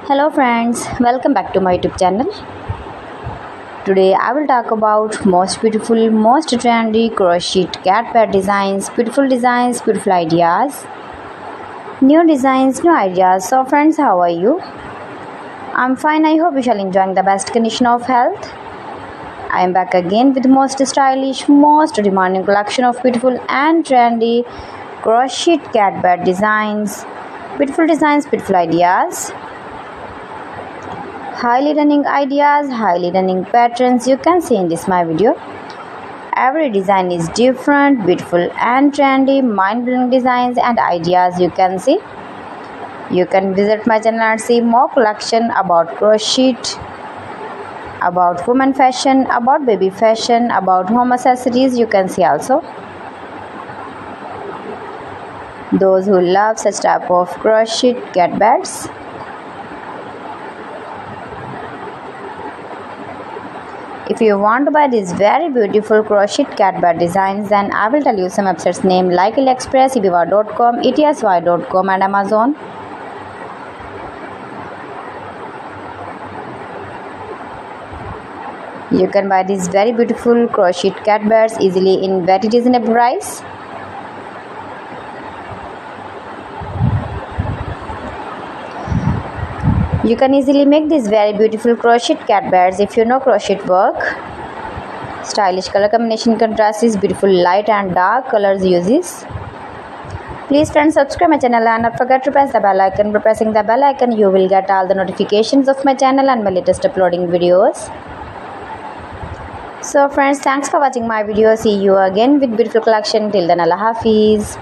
Hello friends, welcome back to my YouTube channel. Today I will talk about most beautiful, most trendy crochet cat pad designs, beautiful ideas, new designs, new ideas. So friends, how are you? I'm fine. I hope you shall enjoying the best condition of health. I am back again with most stylish, most demanding collection of beautiful and trendy crochet cat pad designs, beautiful ideas. Highly running ideas, highly running patterns you can see in this my video. Every design is different, beautiful and trendy, mind-blowing designs and ideas you can see. You can visit my channel and see more collection about crochet, about women fashion, about baby fashion, about home accessories you can see also. Those who love such type of crochet cat pads. If you want to buy these very beautiful crochet cat pad designs, then I will tell you some websites name like AliExpress, eBay.com, ETSY.com and Amazon. You can buy these very beautiful crochet cat pads easily in very reasonable price. You can easily make these very beautiful crochet cat pads if you know crochet work. Stylish color combination contrast is beautiful light and dark colors uses. Please friends, subscribe my channel and not forget to press the bell icon. By pressing the bell icon you will get all the notifications of my channel and my latest uploading videos. So friends, thanks for watching my video. See you again with beautiful collection. Till then, Allah Hafiz.